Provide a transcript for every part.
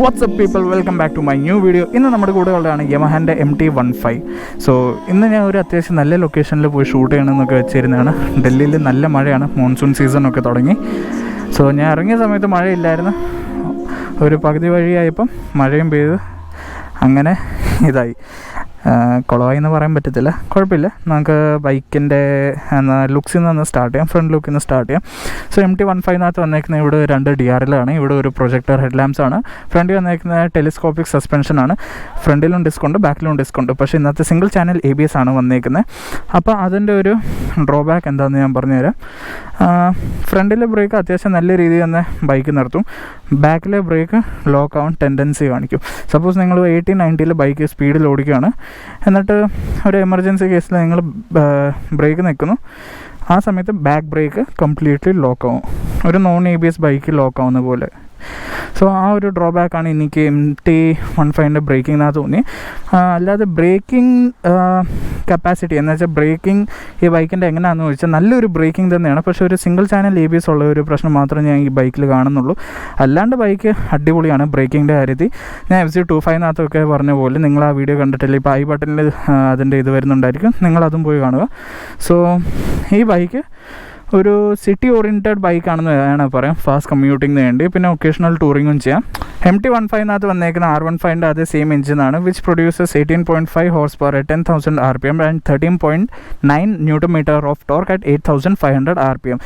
What's up people, welcome back to my new video. ഇന്ന് നമ്മുടെ കൂടെ ഉള്ളതാണ് യമഹൻ്റെ MT-15. സോ ഇന്ന് ഞാൻ ഒരു അത്യാവശ്യം നല്ല ലൊക്കേഷനിൽ പോയി ഷൂട്ട് ചെയ്യണമെന്നൊക്കെ വെച്ചിരുന്നതാണ്. ഡൽഹിയിൽ നല്ല മഴയാണ്, മോൺസൂൺ സീസണൊക്കെ തുടങ്ങി. സോ ഞാൻ ഇറങ്ങിയ സമയത്ത് മഴയില്ലായിരുന്നു. ഒരു പകുതി വഴിയായപ്പം മഴയും പെയ്ത് അങ്ങനെ ഇതായി. കുളമായി എന്ന് പറയാൻ പറ്റത്തില്ല, കുഴപ്പമില്ല. നമുക്ക് ബൈക്കിൻ്റെ ലുക്സിൽ നിന്ന് സ്റ്റാർട്ട് ചെയ്യാം, ഫ്രണ്ട് ലുക്കിൽ നിന്ന് സ്റ്റാർട്ട് ചെയ്യാം. സോ MT-15 വന്നേക്കുന്നത് ഇവിടെ 2 DRLാണ്, ഇവിടെ ഒരു പ്രൊജക്ടർ ഹെഡ് ലാംപ്സ് ആണ്. ഫ്രണ്ടിൽ വന്നേക്കുന്ന ടെലിസ്കോപ്പിക് സസ്പെൻഷനാണ്. ഫ്രണ്ടിലും ഡിസ്കുണ്ട്, ബാക്കിലും ഡിസ്കുണ്ട്. പക്ഷേ ഇന്നത്തെ സിംഗിൾ ചാനൽ ABS ആണ് വന്നേക്കുന്നത്. അപ്പോൾ അതിൻ്റെ ഒരു ഡ്രോബാക്ക് എന്താണെന്ന് ഞാൻ പറഞ്ഞുതരാം. ഫ്രണ്ടിലെ ബ്രേക്ക് അത്യാവശ്യം നല്ല രീതിയിൽ തന്നെ ബൈക്ക് നിർത്തും. ബാക്കിലെ ബ്രേക്ക് ലോക്ക് ആവാൻ ടെൻഡൻസി കാണിക്കും. സപ്പോസ് നിങ്ങൾ 80-90 ബൈക്ക് സ്പീഡിൽ ഓടിക്കുകയാണ്, എന്നിട്ട് ഒരു എമർജൻസി കേസിൽ നിങ്ങൾ ബ്രേക്ക് നിൽക്കുന്നു, ആ സമയത്ത് ബാക്ക് ബ്രേക്ക് കംപ്ലീറ്റ്ലി ലോക്ക് ആവും, ഒരു നോൺ ABS ബൈക്ക് ലോക്ക് ആവുന്ന പോലെ. സോ ആ ഒരു ഡ്രോബാക്കാണ് എനിക്ക് MT-15 ബ്രേക്കിങ്ങിനകത്ത് തോന്നി. അല്ലാതെ ബ്രേക്കിംഗ് കപ്പാസിറ്റി എന്ന് വെച്ചാൽ ബ്രേക്കിംഗ് ഈ ബൈക്കിൻ്റെ എങ്ങനെയാണെന്ന് ചോദിച്ചാൽ നല്ലൊരു ബ്രേക്കിംഗ് തന്നെയാണ്. പക്ഷേ ഒരു സിംഗിൾ ചാനൽ ABS ഉള്ള ഒരു പ്രശ്നം മാത്രമേ ഞാൻ ഈ ബൈക്കിൽ കാണുന്നുള്ളൂ. അല്ലാണ്ട് ബൈക്ക് അടിപൊളിയാണ് ബ്രേക്കിങ്ങിൻ്റെ കാര്യത്തിൽ. ഞാൻ FC25 പറഞ്ഞ പോലെ നിങ്ങൾ ആ വീഡിയോ കണ്ടിട്ടില്ല, ഇപ്പോൾ ഐ ബട്ടണിൽ അതിൻ്റെ ഇത് വരുന്നുണ്ടായിരിക്കും, നിങ്ങളതും പോയി കാണുക. സോ ഈ ബൈക്ക് ഒരു സിറ്റി ഓറിയൻറ്റഡ് ബൈക്കാണെന്ന് വേണം പറയാം, ഫാസ്റ്റ് കമ്മ്യൂട്ടിങ്ങിന് വേണ്ടി, പിന്നെ ഒക്കേഷണൽ ടൂറിങ്ങും ചെയ്യാം. MT-15 വന്നേക്കുന്ന R15 അതേ സെയിം എഞ്ചിനാണ്, which produces 18.5 horse power at 10,000 RPM and 13.9 Nm of torque at 8,500 RPM.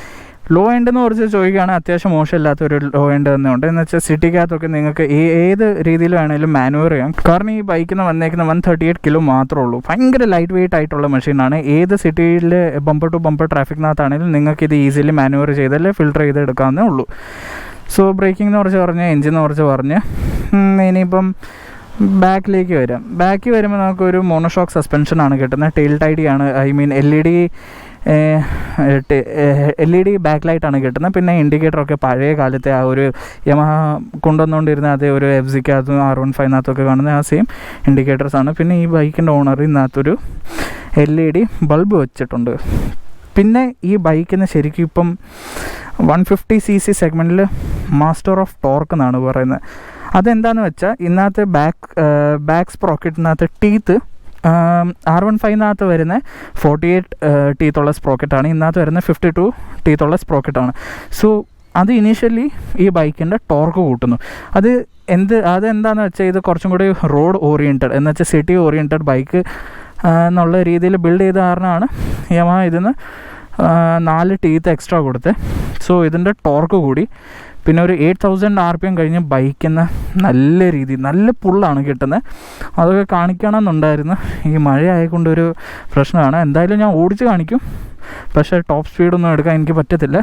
Low end എന്ന് കുറച്ച് ചോദിക്കുകയാണ്, അത്യാവശ്യം മോശമില്ലാത്തൊരു ലോ എൻഡ് തന്നെ ഉണ്ട്. എന്ന് വെച്ചാൽ സിറ്റിക്കകത്തൊക്കെ നിങ്ങൾക്ക് ഏത് രീതിയിൽ വേണമെങ്കിലും മാനുവർ ചെയ്യാം. കാരണം ഈ ബൈക്കിന് വന്നേക്കുന്ന 138 കിലോ മാത്രമേ ഉള്ളൂ. ഭയങ്കര ലൈറ്റ് വെയിറ്റ് ആയിട്ടുള്ള മെഷീനാണ്. ഏത് സിറ്റിയിൽ ബമ്പർ ടു ബമ്പർ ട്രാഫിക്കിനകത്താണെങ്കിലും നിങ്ങൾക്കിത് ഈസിലി മാനുവർ ചെയ്തല്ലേ ഫിൽട്ടർ ചെയ്ത് എടുക്കാവുന്നേ ഉള്ളൂ. സോ ബ്രേക്കിംഗ് എന്ന് കുറച്ച് പറഞ്ഞ്, എൻജിൻ എന്ന് കുറച്ച് പറഞ്ഞ്, ഇനിയിപ്പം ബാക്കിലേക്ക് വരാം. ബാക്കിൽ വരുമ്പോൾ നമുക്കൊരു മോണോഷോക്ക് സസ്പെൻഷനാണ് കിട്ടുന്നത്. ടെയിൽ ടൈഡിയാണ്, LED ബാക്ക് ലൈറ്റാണ് കിട്ടുന്നത്. പിന്നെ ഇൻഡിക്കേറ്ററൊക്കെ പഴയ കാലത്തെ ആ ഒരു യമഹ കൊണ്ടുവന്നുകൊണ്ടിരുന്ന അതേ ഒരു FZ-കകത്തും R15 കാണുന്ന ആ സെയിം ഇൻഡിക്കേറ്റേഴ്സാണ്. പിന്നെ ഈ ബൈക്കിൻ്റെ ഓണർ ഇതിനകത്തൊരു LED ബൾബ് വെച്ചിട്ടുണ്ട്. പിന്നെ ഈ ബൈക്കിന് ശരിക്കും ഇപ്പം 150cc സെഗ്മെൻറ്റിൽ മാസ്റ്റർ ഓഫ് ടോർക്ക് എന്നാണ് പറയുന്നത്. അതെന്താണെന്ന് വെച്ചാൽ ഇതിനകത്ത് ബാക്ക് സ്പ്രോക്കറ്റിനകത്ത് ടീത്ത് R15 വരുന്ന 48 ടീത്തുള്ള സ്പ്രോക്കറ്റാണ്, ഇതിനകത്ത് വരുന്ന 52 ടീത്തുള്ള സ്പ്രോക്കറ്റാണ്. സോ അത് ഇനീഷ്യലി ഈ ബൈക്കിൻ്റെ ടോർക്ക് കൂട്ടുന്നു. അതെന്താണെന്ന് വെച്ചാൽ ഇത് കുറച്ചും കൂടി റോഡ് ഓറിയൻറ്റഡ് എന്ന് വെച്ചാൽ സിറ്റി ഓറിയൻറ്റഡ് ബൈക്ക് എന്നുള്ള രീതിയിൽ ബിൽഡ് ചെയ്ത കാരണമാണ് യമഹ ഇതിന് 4 ടീത്ത് എക്സ്ട്രാ കൊടുത്ത്. സോ ഇതിൻ്റെ ടോർക്ക് കൂടി, പിന്നെ ഒരു 8,000 RPM കഴിഞ്ഞ് ബൈക്കിന് നല്ല രീതിയിൽ നല്ല പുള്ളാണ് കിട്ടുന്നത്. അതൊക്കെ കാണിക്കണമെന്നുണ്ടായിരുന്നു, ഈ മഴ ആയതുകൊണ്ടൊരു പ്രശ്നമാണ്. എന്തായാലും ഞാൻ ഓടിച്ച് കാണിക്കും, പക്ഷേ ടോപ്പ് സ്പീഡൊന്നും എടുക്കാൻ എനിക്ക് പറ്റത്തില്ല.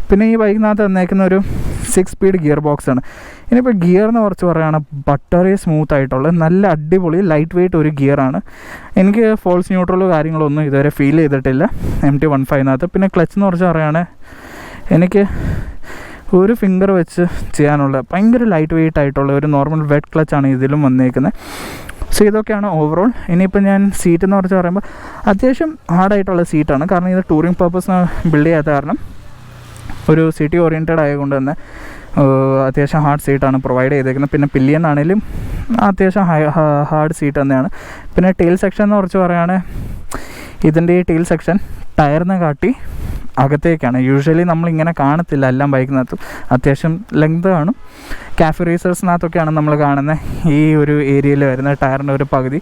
പിന്നെ ഈ ബൈക്കിനകത്ത് വന്നേക്കുന്ന ഒരു 6 സ്പീഡ് ഗിയർ ബോക്സ് ആണ്. ഇനിയിപ്പോൾ ഗിയറിനെ കുറച്ച് പറയുകയാണ്, ബട്ടറി സ്മൂത്ത് ആയിട്ടുള്ള നല്ല അടിപൊളി ലൈറ്റ് വെയിറ്റ് ഒരു ഗിയറാണ്. എനിക്ക് ഫോൾസ് ന്യൂട്രലോ കാര്യങ്ങളൊന്നും ഇതുവരെ ഫീൽ ചെയ്തിട്ടില്ല MT-15. പിന്നെ ക്ലച്ച് എന്ന് കുറച്ച് പറയുകയാണെങ്കിൽ എനിക്ക് ഒരു ഫിംഗർ വെച്ച് ചെയ്യാനുള്ള ഭയങ്കര ലൈറ്റ് വെയിറ്റ് ആയിട്ടുള്ള ഒരു നോർമൽ വെറ്റ് ക്ലച്ചാണ് ഇതിലും വന്നേക്കുന്നത്. സോ ഇതൊക്കെയാണ് ഓവറോൾ. ഇനിയിപ്പോൾ ഞാൻ സീറ്റ് എന്ന് കുറച്ച് പറയുമ്പോൾ അത്യാവശ്യം ഹാർഡായിട്ടുള്ള സീറ്റാണ്, കാരണം ഇത് ടൂറിങ് പർപ്പസിന് ബിൽഡ് ചെയ്യാത്ത കാരണം ഒരു സിറ്റി ഓറിയൻറ്റഡ് ആയതുകൊണ്ട് തന്നെ അത്യാവശ്യം ഹാർഡ് സീറ്റാണ് പ്രൊവൈഡ് ചെയ്തേക്കുന്നത്. പിന്നെ പില്ലിയൻ ആണെങ്കിലും അത്യാവശ്യം ഹാർഡ് സീറ്റ് തന്നെയാണ്. പിന്നെ ടെയിൽ സെക്ഷൻ എന്ന് കുറച്ച് പറയുകയാണെങ്കിൽ ഇതിൻ്റെ ഈ ടെയിൽ സെക്ഷൻ ടയറിനെ കാട്ടി അകത്തേക്കാണ്. യൂഷ്വലി നമ്മളിങ്ങനെ കാണത്തില്ല എല്ലാം ബൈക്കിനകത്തും, അത്യാവശ്യം ലെങ്ത് കാണും. കാഫി റേസേഴ്സിനകത്തൊക്കെയാണ് നമ്മൾ കാണുന്നത് ഈ ഒരു ഏരിയയിൽ വരുന്ന ടയറിൻ്റെ ഒരു പകുതി.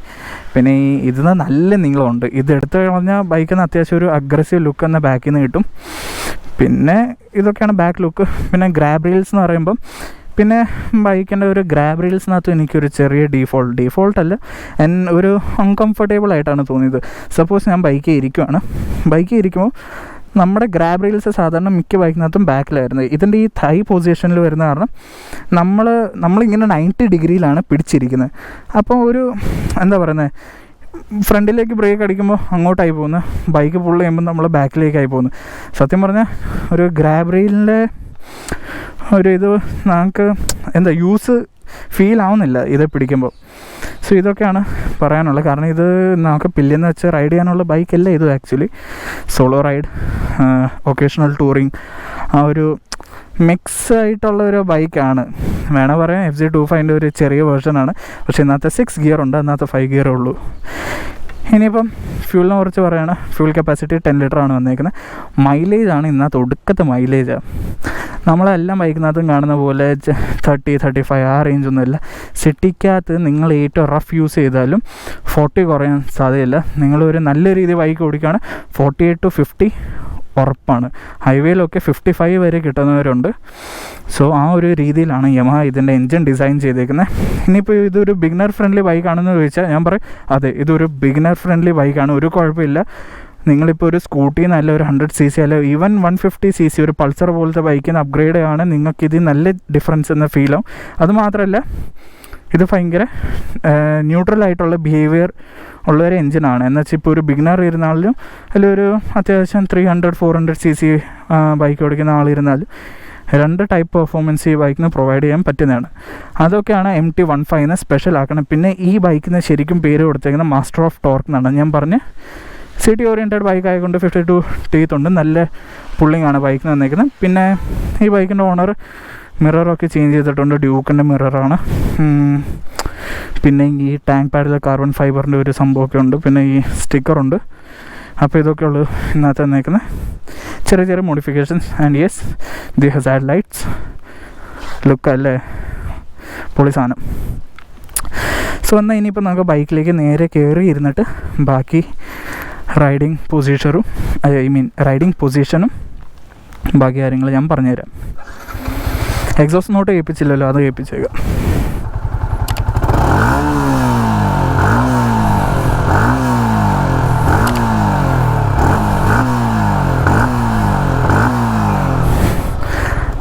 പിന്നെ ഇതിന് നല്ല നീളമുണ്ട്. ഇതെടുത്ത് കളഞ്ഞാൽ ബൈക്കിന് അത്യാവശ്യം ഒരു അഗ്രസീവ് ലുക്ക് എന്ന ബാക്കിൽ നിന്ന് കിട്ടും. പിന്നെ ഇതൊക്കെയാണ് ബാക്ക് ലുക്ക്. പിന്നെ ഗ്രാബ് റീൽസ് എന്ന് പറയുമ്പം, പിന്നെ ബൈക്കിൻ്റെ ഒരു ഗ്രാബ് റീൽസിനകത്ത് എനിക്കൊരു ചെറിയ ഡീഫോൾട്ടല്ല, ഒരു അൺകംഫർട്ടബിൾ ആയിട്ടാണ് തോന്നിയത്. സപ്പോസ് ഞാൻ ബൈക്കിൽ ഇരിക്കുമ്പോൾ നമ്മുടെ ഗ്രാബ് റീൽസ് സാധാരണ മിക്ക ബൈക്കിനകത്തും ബാക്കിലായിരുന്നു. ഇതിൻ്റെ ഈ തൈ പൊസിഷനിൽ വരുന്ന കാരണം നമ്മളിങ്ങനെ 90 ഡിഗ്രിയിലാണ് പിടിച്ചിരിക്കുന്നത്. അപ്പോൾ ഒരു എന്താ പറയുന്നത്, ഫ്രണ്ടിലേക്ക് ബ്രേക്ക് അടിക്കുമ്പോൾ അങ്ങോട്ടായി പോകുന്നു, ബൈക്ക് പുള്ള് ചെയ്യുമ്പോൾ നമ്മൾ ബാക്കിലേക്കായി പോകുന്നു. സത്യം പറഞ്ഞാൽ ഒരു ഗ്രാബ് റെയിലിൻ്റെ ഒരു ഇത് നമുക്ക് യൂസ് ഫീൽ ആവുന്നില്ല ഇത് പിടിക്കുമ്പോൾ. സോ ഇതൊക്കെയാണ് പറയാനുള്ളത്. കാരണം ഇത് നമുക്ക് പില്ലെന്ന് വെച്ച് റൈഡ് ചെയ്യാനുള്ള ബൈക്കല്ല ഇത്. Actually solo ride, occasional touring, ആ ഒരു മിക്സ് ആയിട്ടുള്ള ഒരു ബൈക്കാണ് വേണം പറയാം. FZ25 ഒരു ചെറിയ വേർഷനാണ്. പക്ഷേ ഇതിനകത്ത് 6 ഗിയർ ഉണ്ട്, അതിനകത്ത് 5 ഗിയറേ ഉള്ളൂ. ഇനിയിപ്പം ഫ്യൂലിനെ കുറിച്ച് പറയുകയാണ്. ഫ്യൂൽ കപ്പാസിറ്റി 10 ലിറ്ററാണ് വന്നേക്കുന്നത്. മൈലേജാണ് ഇതിനകത്ത് ഒടുക്കത്തെ മൈലേജാണ്. നമ്മളെല്ലാം ബൈക്കിനകത്തും കാണുന്ന പോലെ 30-35 ആ റേഞ്ചൊന്നുമില്ല. സിറ്റിക്കകത്ത് നിങ്ങൾ ഏറ്റവും റഫ് യൂസ് ചെയ്താലും 40 കുറയാൻ സാധ്യതയില്ല. നിങ്ങളൊരു നല്ല രീതിയിൽ ബൈക്ക് ഓടിക്കുകയാണ് 48 to 50 ഉറപ്പാണ്. ഹൈവേയിലൊക്കെ 55 വരെ കിട്ടുന്നവരുണ്ട്. സോ ആ ഒരു രീതിയിലാണ് യമഹ ഇതിൻ്റെ എൻജിൻ ഡിസൈൻ ചെയ്തേക്കുന്നത്. ഇനിയിപ്പോൾ ഇതൊരു ബിഗിനർ ഫ്രണ്ട്ലി ബൈക്കാണെന്ന് ചോദിച്ചാൽ ഞാൻ പറയും അതെ, ഇതൊരു ബിഗിനർ ഫ്രണ്ട്ലി ബൈക്കാണ്. ഒരു കുഴപ്പമില്ല. നിങ്ങളിപ്പോൾ ഒരു സ്കൂട്ടിയിൽ നല്ല ഒരു 100cc അല്ല ഈവൻ 150cc ഒരു പൾസർ പോലത്തെ ബൈക്കിൽ നിന്ന് അപ്ഗ്രേഡ് ആണ്, നിങ്ങൾക്കിത് നല്ല ഡിഫറൻസ് എന്ന ഫീലാവും. അതുമാത്രമല്ല ഇത് ഭയങ്കര ന്യൂട്രലായിട്ടുള്ള ബിഹേവിയർ ഉള്ളൊരു എൻജിനാണ്. എന്ന് വെച്ചാൽ ഇപ്പോൾ ഒരു ബിഗിനർ ഇരുന്നാലും അതിലൊരു അത്യാവശ്യം 300-400cc ബൈക്ക് ഓടിക്കുന്ന ആളിരുന്നാലും 2 ടൈപ്പ് പെർഫോമൻസ് ഈ ബൈക്കിന് പ്രൊവൈഡ് ചെയ്യാൻ പറ്റുന്നതാണ്. അതൊക്കെയാണ് MT-15 സ്പെഷ്യൽ ആക്കണം. പിന്നെ ഈ ബൈക്കിന് ശരിക്കും പേര് കൊടുത്തേക്കുന്നത് മാസ്റ്റർ ഓഫ് ടോർക്ക് എന്നാണ്. ഞാൻ പറഞ്ഞ് സിറ്റി ഓറിയൻറ്റഡ് ബൈക്ക് ആയതുകൊണ്ട് 52 ടീത്ത് ഉണ്ട്. നല്ല പുള്ളിങ് ആണ് ബൈക്കിന് വന്നേക്കുന്നത്. പിന്നെ ഈ ബൈക്കിൻ്റെ ഓണർ മിററൊക്കെ ചേഞ്ച് ചെയ്തിട്ടുണ്ട്. ഡ്യൂക്കിൻ്റെ മിററാണ്. പിന്നെ ഈ ടാങ്ക് പാഡിൽ കാർബൺ ഫൈബറിൻ്റെ ഒരു സംഭവമൊക്കെ ഉണ്ട്. പിന്നെ ഈ സ്റ്റിക്കറുണ്ട്. അപ്പോൾ ഇതൊക്കെ ഉള്ളൂ ഇന്നത്തെ വന്നേക്കുന്നത് ചെറിയ ചെറിയ modifications. And yes, the Hazard lights look അല്ലേ, പൊളി സാധനം. സോ എന്നാൽ ഇനിയിപ്പോൾ നമുക്ക് ബൈക്കിലേക്ക് നേരെ കയറി ഇരുന്നിട്ട് ബാക്കി റൈഡിങ് പൊസിഷനും ബാക്കി കാര്യങ്ങൾ ഞാൻ പറഞ്ഞുതരാം. എക്സോസ്റ്റ് നോട്ട് കേൾപ്പിച്ചില്ലല്ലോ, അത് കേൾപ്പിച്ചേക്കാം.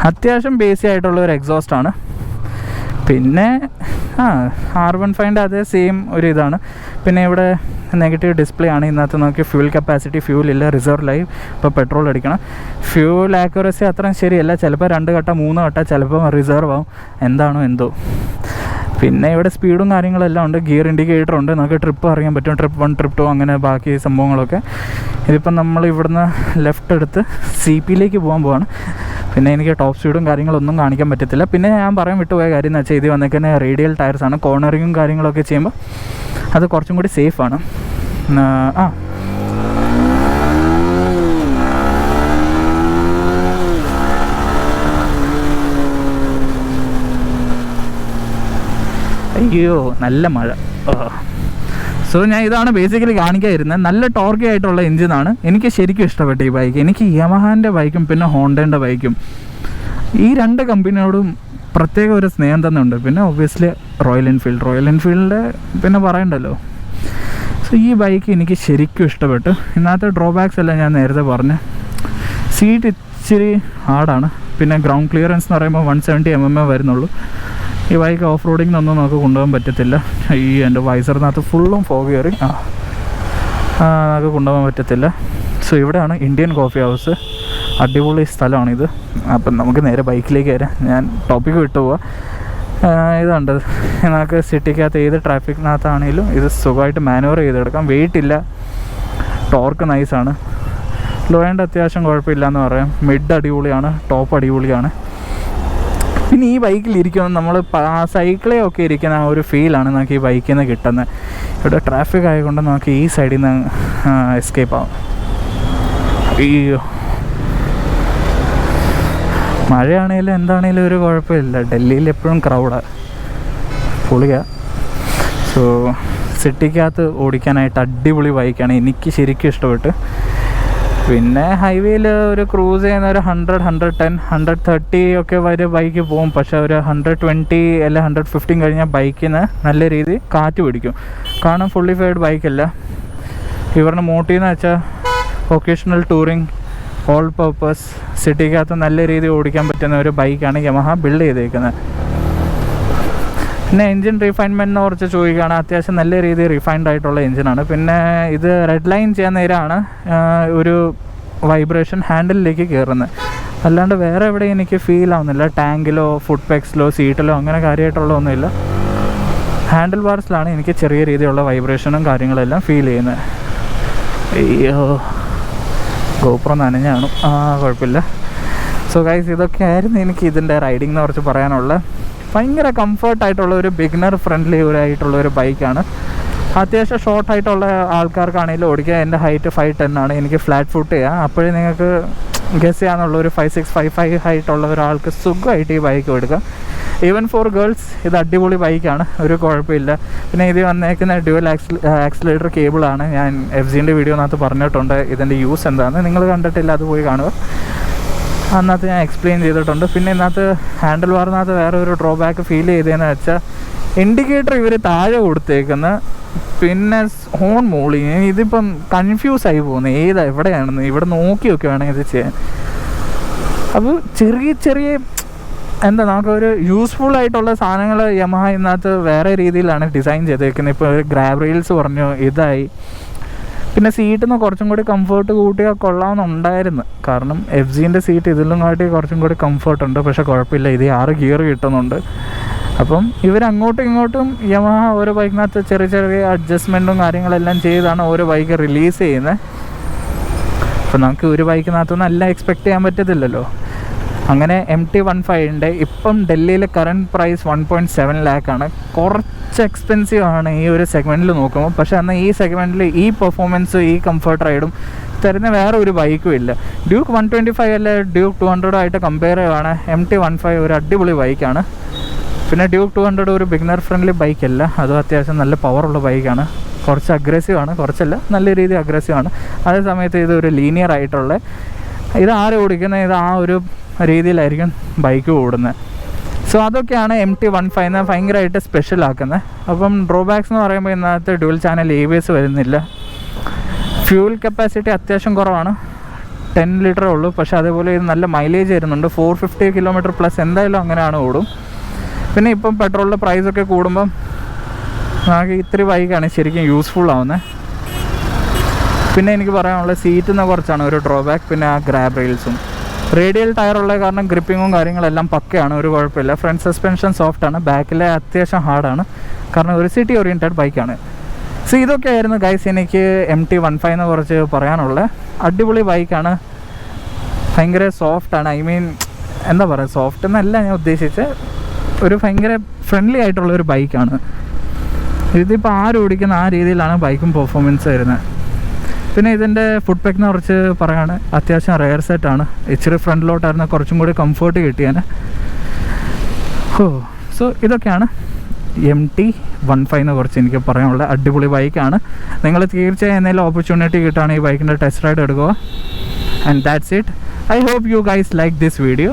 അത്യാവശ്യം ബേസി ആയിട്ടുള്ള ഒരു എക്സോസ്റ്റാണ്. പിന്നെ R15 അതേ സെയിം ഒരു ഇതാണ്. പിന്നെ ഇവിടെ നെഗറ്റീവ് ഡിസ്പ്ലേ ആണ്. ഇതിനകത്ത് നോക്കി ഫ്യൂൽ കപ്പാസിറ്റി, ഫ്യൂലില്ല, റിസർവ് ലൈവ്. ഇപ്പോൾ പെട്രോൾ അടിക്കണം. ഫ്യൂൽ ആക്യുറസി അത്രയും ശരിയല്ല. ചിലപ്പോൾ 2 കട്ട 3 കട്ട, ചിലപ്പോൾ റിസർവ് ആവും. എന്താണോ എന്തോ. പിന്നെ ഇവിടെ സ്പീഡും കാര്യങ്ങളെല്ലാം ഉണ്ട്. ഗിയർ ഇൻഡിക്കേറ്റർ ഉണ്ട്. നമുക്ക് ട്രിപ്പ് അറിയാൻ പറ്റും. ട്രിപ്പ് 1, ട്രിപ്പ് 2 അങ്ങനെ ബാക്കി സംഭവങ്ങളൊക്കെ. ഇതിപ്പം നമ്മൾ ഇവിടുന്ന് ലെഫ്റ്റ് എടുത്ത് CPയിലേക്ക് പോകാൻ. പിന്നെ എനിക്ക് ടോപ്പ് സ്പീഡും കാര്യങ്ങളൊന്നും കാണിക്കാൻ പറ്റത്തില്ല. പിന്നെ ഞാൻ പറയാൻ വിട്ടുപോയ കാര്യം എന്ന് വെച്ചാൽ ഇത് വന്നേക്കുന്ന റേഡിയൽ ടയർസാണ്. കോർണറിങ്ങും കാര്യങ്ങളൊക്കെ ചെയ്യുമ്പോൾ അത് കുറച്ചും കൂടി സേഫാണ്. അയ്യോ നല്ല മഴ. സോ ഞാൻ ഇതാണ് ബേസിക്കലി കാണിക്കാതിരുന്നത്. നല്ല ടോർക്കി ആയിട്ടുള്ള എഞ്ചിനാണ്. എനിക്ക് ശരിക്കും ഇഷ്ടപ്പെട്ടു ഈ ബൈക്ക്. എനിക്ക് യമഹാൻ്റെ ബൈക്കും പിന്നെ ഹോണ്ടയുടെ ബൈക്കും ഈ 2 കമ്പനിയോടും പ്രത്യേക ഒരു സ്നേഹം തന്നെ ഉണ്ട്. പിന്നെ ഒബ്വിയസ്ലി റോയൽ എൻഫീൽഡിൻ്റെ പിന്നെ പറയണ്ടല്ലോ. സോ ഈ ബൈക്ക് എനിക്ക് ശരിക്കും ഇഷ്ടപ്പെട്ടു. ഇന്നത്തെ ഡ്രോബാക്സ് എല്ലാം ഞാൻ നേരത്തെ പറഞ്ഞു. സീറ്റ് ഇച്ചിരി ഹാർഡാണ്. പിന്നെ ഗ്രൗണ്ട് ക്ലിയറൻസ് എന്ന് പറയുമ്പോൾ 170 mm വരുന്നുള്ളൂ. ഈ ബൈക്ക് ഓഫ് റോഡിങ്ങിനൊന്നും നമുക്ക് കൊണ്ടുപോകാൻ പറ്റത്തില്ല. ഈ എൻ്റെ വൈസറിനകത്ത് ഫുള്ളും ഫോഗ് കയറി നമുക്ക് കൊണ്ടുപോകാൻ പറ്റത്തില്ല. സോ ഇവിടെയാണ് ഇന്ത്യൻ കോഫി ഹൗസ്. അടിപൊളി സ്ഥലമാണിത്. അപ്പം നമുക്ക് നേരെ ബൈക്കിലേക്ക് വരാം. ഞാൻ ടോപ്പിക്ക് വിട്ടുപോവാം. ഇതുണ്ട്, നമുക്ക് സിറ്റിക്കകത്ത് ഏത് ട്രാഫിക്കിനകത്താണെങ്കിലും ഇത് സുഖമായിട്ട് മാനുവർ ചെയ്തെടുക്കാം. വെയിറ്റ് ഇല്ല, ടോർക്ക് നൈസാണ്. ലോ എൻഡ് അത്യാവശ്യം കുഴപ്പമില്ല എന്ന് പറയാം. മിഡ് അടിപൊളിയാണ്, ടോപ്പ് അടിപൊളിയാണ്. പിന്നെ ഈ ബൈക്കിലിരിക്കുമ്പോൾ നമ്മൾ സൈക്കിളൊക്കെ ഇരിക്കുന്ന ആ ഒരു ഫീലാണ് നമുക്ക് ഈ ബൈക്കിൽ നിന്ന് കിട്ടുന്നത്. ഇവിടെ ട്രാഫിക് ആയതുകൊണ്ട് നമുക്ക് ഈ സൈഡിൽ നിന്ന് എസ്കേപ്പ് ആവും. അയ്യോ, മഴയാണെങ്കിലും എന്താണെങ്കിലും ഒരു കുഴപ്പമില്ല. ഡൽഹിയിൽ എപ്പോഴും ക്രൗഡാണ്, പൊളിയാണ്. സോ സിറ്റിക്കകത്ത് ഓടിക്കാനായിട്ട് അടിപൊളി ബൈക്കാണ്. എനിക്ക് ശരിക്കും ഇഷ്ടപ്പെട്ടു. പിന്നെ ഹൈവേയിൽ ഒരു ക്രൂസ് ചെയ്യുന്ന ഒരു 100, 110, 130 ഒക്കെ വരെ ബൈക്ക് പോകും. പക്ഷേ ഒരു 120 അല്ല 115 കഴിഞ്ഞാൽ ബൈക്കിന് നല്ല രീതിയിൽ കാറ്റ് പിടിക്കും. കാരണം ഫുള്ളി ഫെയർഡ് ബൈക്കല്ല. ഇവരുടെ മോട്ടീവ് എന്ന് വെച്ചാൽ ഒക്കേഷണൽ ടൂറിങ്, ഓൾ പർപ്പസ്, സിറ്റിക്കകത്ത് നല്ല രീതിയിൽ ഓടിക്കാൻ പറ്റുന്ന ഒരു ബൈക്കാണ് യമഹ ബിൽഡ് ചെയ്തേക്കുന്നത്. പിന്നെ എൻജിൻ റിഫൈൻമെൻറ്റിനെ കുറിച്ച് ചോദിക്കുകയാണ്. അത്യാവശ്യം നല്ല രീതിയിൽ റിഫൈൻഡ് ആയിട്ടുള്ള എൻജിനാണ്. പിന്നെ ഇത് റെഡ് ലൈൻ ചെയ്യാൻ നേരമാണ് ഒരു വൈബ്രേഷൻ ഹാൻഡിലിലേക്ക് കയറുന്നത്. അല്ലാണ്ട് വേറെ എവിടെ എനിക്ക് ഫീൽ ആവുന്നില്ല. ടാങ്കിലോ ഫുഡ് പെക്സിലോ സീറ്റിലോ അങ്ങനെ കാര്യമായിട്ടുള്ള ഒന്നുമില്ല. ഹാൻഡിൽ ബാർസിലാണ് എനിക്ക് ചെറിയ രീതിയിലുള്ള വൈബ്രേഷനും കാര്യങ്ങളെല്ലാം ഫീൽ ചെയ്യുന്നത്. അയ്യോ, ഗോപ്രോ നനഞ്ഞാണ്. കുഴപ്പമില്ല. സോ ഗൈസ്, ഇതൊക്കെയായിരുന്നു എനിക്ക് ഇതിൻ്റെ റൈഡിങ്ങിനെ കുറിച്ച് പറയാനുള്ള. ഭയങ്കര കംഫർട്ടായിട്ടുള്ള ഒരു ബിഗിനർ ഫ്രണ്ട്ലി ആയിട്ടുള്ള ഒരു ബൈക്കാണ്. അത്യാവശ്യം ഷോർട്ടായിട്ടുള്ള ആൾക്കാർക്കാണെങ്കിലും ഓടിക്കുക. എൻ്റെ ഹൈറ്റ് 5'10" ആണ്. എനിക്ക് ഫ്ലാറ്റ് ഫുട്ട് ചെയ്യാം. അപ്പോഴേ നിങ്ങൾക്ക് ഗസ് ചെയ്യാനുള്ള ഒരു 5'6", 5'5" ഹൈറ്റുള്ള ഒരാൾക്ക് സുഖമായിട്ട് ഈ ബൈക്ക് എടുക്കാം. ഈവൻ ഫോർ ഗേൾസ് ഇത് അടിപൊളി ബൈക്കാണ്, ഒരു കുഴപ്പമില്ല. പിന്നെ ഇത് വന്നേക്കുന്ന ഡ്യുവൽ ആക്സിലേറ്റർ കേബിളാണ്. ഞാൻ FZൻ്റെ വീഡിയോനകത്ത് പറഞ്ഞിട്ടുണ്ട് ഇതിൻ്റെ യൂസ് എന്താണെന്ന്. നിങ്ങൾ കണ്ടിട്ടില്ല, അത് പോയി കാണുക. അതിനകത്ത് ഞാൻ എക്സ്പ്ലെയിൻ ചെയ്തിട്ടുണ്ട്. പിന്നെ ഇതിനകത്ത് ഹാൻഡിൽ ബാറിനകത്ത് വേറെ ഒരു ഡ്രോബാക്ക് ഫീൽ ചെയ്തതെന്ന് വെച്ചാൽ ഇൻഡിക്കേറ്റർ ഇവർ താഴെ കൊടുത്തേക്കുന്ന, പിന്നെ ഹോൺ മോളിങ്. ഇതിപ്പം കൺഫ്യൂസ് ആയി പോകുന്നത് ഏതാ എവിടെയാണെന്ന്. ഇവിടെ നോക്കിയൊക്കെ വേണമെങ്കിൽ ഇത് ചെയ്യാൻ. അപ്പോൾ ചെറിയ എന്താ, നമുക്കൊരു യൂസ്ഫുൾ ആയിട്ടുള്ള സാധനങ്ങൾ യമഹ ഇതിനകത്ത് വേറെ രീതിയിലാണ് ഡിസൈൻ ചെയ്തേക്കുന്നത്. ഇപ്പോൾ ഗ്രാബ് റെയിൽസ് പറഞ്ഞു, ഇതായി. പിന്നെ സീറ്റിൽ നിന്ന് കുറച്ചും കൂടി കംഫർട്ട് കൂട്ടിയാൽ കൊള്ളാമെന്നുണ്ടായിരുന്നു. കാരണം FZൻ്റെ സീറ്റ് ഇതിലും കാട്ടി കുറച്ചും കൂടി കംഫർട്ടുണ്ട്. പക്ഷേ കുഴപ്പമില്ല, ഇത് 6 ഗിയർ കിട്ടുന്നുണ്ട്. അപ്പം ഇവരങ്ങോട്ടും ഇങ്ങോട്ടും യമഹ ഓരോ ബൈക്കിനകത്ത് ചെറിയ അഡ്ജസ്റ്റ്മെൻറ്റും കാര്യങ്ങളെല്ലാം ചെയ്താണ് ഓരോ ബൈക്ക് റിലീസ് ചെയ്യുന്നത്. അപ്പം നമുക്ക് ഒരു ബൈക്കിനകത്തൊന്നും എല്ലാം എക്സ്പെക്റ്റ് ചെയ്യാൻ പറ്റത്തില്ലല്ലോ. അങ്ങനെ MT-15ൻ്റെ ഇപ്പം ഡൽഹിയിലെ കറണ്ട് പ്രൈസ് 1.7 ലാക്കാണ്. കുറച്ച് എക്സ്പെൻസീവ് ആണ് ഈ ഒരു സെഗ്മെൻറ്റിൽ നോക്കുമ്പോൾ. പക്ഷേ എന്നാൽ ഈ സെഗ്മെൻറ്റിൽ ഈ പെർഫോമൻസ്, ഈ കംഫർട്ട് റൈഡും തരുന്ന വേറെ ഒരു ബൈക്കും ഇല്ല. ഡ്യൂക്ക് 125 അല്ലെ ഡ്യൂക്ക് 200 ആയിട്ട് കമ്പയർ ചെയ്യുകയാണ് MT-15 ഒരു അടിപൊളി ബൈക്കാണ്. പിന്നെ ഡ്യൂക്ക് 200 ഒരു ബിഗിനർ ഫ്രണ്ട്ലി ബൈക്കല്ല, അതും അത്യാവശ്യം നല്ല പവറുള്ള ബൈക്കാണ്. കുറച്ച് അഗ്രസീവാണ്, കുറച്ചല്ല നല്ല രീതിയിൽ അഗ്രസീവാണ്. അതേ സമയത്ത് ഇത് ഒരു ലീനിയർ ആയിട്ടുള്ള, ഇത് ആരും ഓടിക്കുന്നത് ഇത് ആ ഒരു രീതിയിലായിരിക്കും ബൈക്ക് ഓടുന്നത്. സോ അതൊക്കെയാണ് MT-15 ഭയങ്കരമായിട്ട് സ്പെഷ്യൽ ആക്കുന്നത്. അപ്പം ഡ്രോബാക്സ് എന്ന് പറയുമ്പോൾ ഇതിനകത്ത് ഡ്യുവൽ ചാനൽ ABS വരുന്നില്ല. ഫ്യൂൽ കപ്പാസിറ്റി അത്യാവശ്യം കുറവാണ്, 10 ലിറ്ററേ ഉള്ളൂ. പക്ഷേ അതേപോലെ ഇത് നല്ല മൈലേജ് വരുന്നുണ്ട്. 450 കിലോമീറ്റർ പ്ലസ് എന്തായാലും അങ്ങനെയാണ് ഓടും. പിന്നെ ഇപ്പം പെട്രോളിൻ്റെ പ്രൈസൊക്കെ കൂടുമ്പം നമുക്ക് ഇത്തിരി ബൈക്കാണ് ശരിക്കും യൂസ്ഫുൾ ആവുന്നത്. പിന്നെ എനിക്ക് പറയാനുള്ളത് സീറ്റിൽ നിന്ന് കുറച്ചാണ് ഒരു ഡ്രോബാക്ക്. പിന്നെ ആ ഗ്രാബ് റെയിൽസും റേഡിയൽ ടയറുള്ള കാരണം ഗ്രിപ്പിങ്ങും കാര്യങ്ങളെല്ലാം പക്കയാണ്, ഒരു കുഴപ്പമില്ല. ഫ്രണ്ട് സസ്പെൻഷൻ സോഫ്റ്റാണ്, ബാക്കിലെ അത്യാവശ്യം ഹാർഡാണ്, കാരണം ഒരു സിറ്റി ഓറിയൻറ്റഡ് ബൈക്കാണ്. സോ ഇതൊക്കെയായിരുന്നു ഗൈസ് എനിക്ക് MT-15 കുറിച്ച് പറയാനുള്ളത്. അടിപൊളി ബൈക്കാണ്, ഭയങ്കര സോഫ്റ്റാണ്. ഐ മീൻ എന്താ പറയുക, സോഫ്റ്റ് എന്നല്ല ഞാൻ ഉദ്ദേശിച്ച്, ഒരു ഭയങ്കര ഫ്രണ്ട്ലി ആയിട്ടുള്ള ഒരു ബൈക്കാണ്. ഇതിപ്പോൾ ആരും ഓടിക്കുന്ന ആ രീതിയിലാണ് ബൈക്കും പെർഫോമൻസ് വരുന്നത്. പിന്നെ ഇതിൻ്റെ ഫുഡ് പാക്കിനെ കുറിച്ച് പറയുകയാണ്, അത്യാവശ്യം റെയർ സെറ്റാണ്. ഇച്ചിരി ഫ്രണ്ടിലോട്ടായിരുന്നു കുറച്ചും കൂടി കംഫർട്ട് കിട്ടിയാണ്. സോ ഇതൊക്കെയാണ് MT-15 കുറിച്ച് എനിക്ക് പറയാനുള്ള. അടിപൊളി ബൈക്കാണ്. നിങ്ങൾ തീർച്ചയായും എന്തെങ്കിലും ഓപ്പർച്യൂണിറ്റി കിട്ടുകയാണെങ്കിൽ ഈ ബൈക്കിൻ്റെ ടെസ്റ്റ് റൈഡ് എടുക്കുക. And that's it. I hope you guys like this video.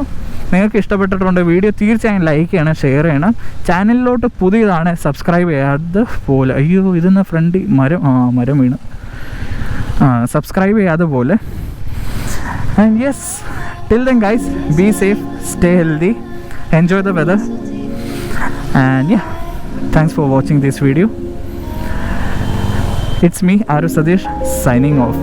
നിങ്ങൾക്ക് ഇഷ്ടപ്പെട്ടിട്ടുണ്ട് വീഡിയോ തീർച്ചയായും ലൈക്ക് ചെയ്യണം, ഷെയർ ചെയ്യണം. ചാനലിലോട്ട് പുതിയതാണ്, സബ്സ്ക്രൈബ് ചെയ്യാതെ പോലെ. അയ്യോ, ഇതിന്ന് ഫ്രണ്ട് മരം വീണ്. സബ്സ്ക്രൈബ് ചെയ്യാതെ പോലെ. And yes, till then guys, be safe, stay healthy, enjoy the weather. And yeah, thanks for watching this video. It's me, Aru Sadish, signing off.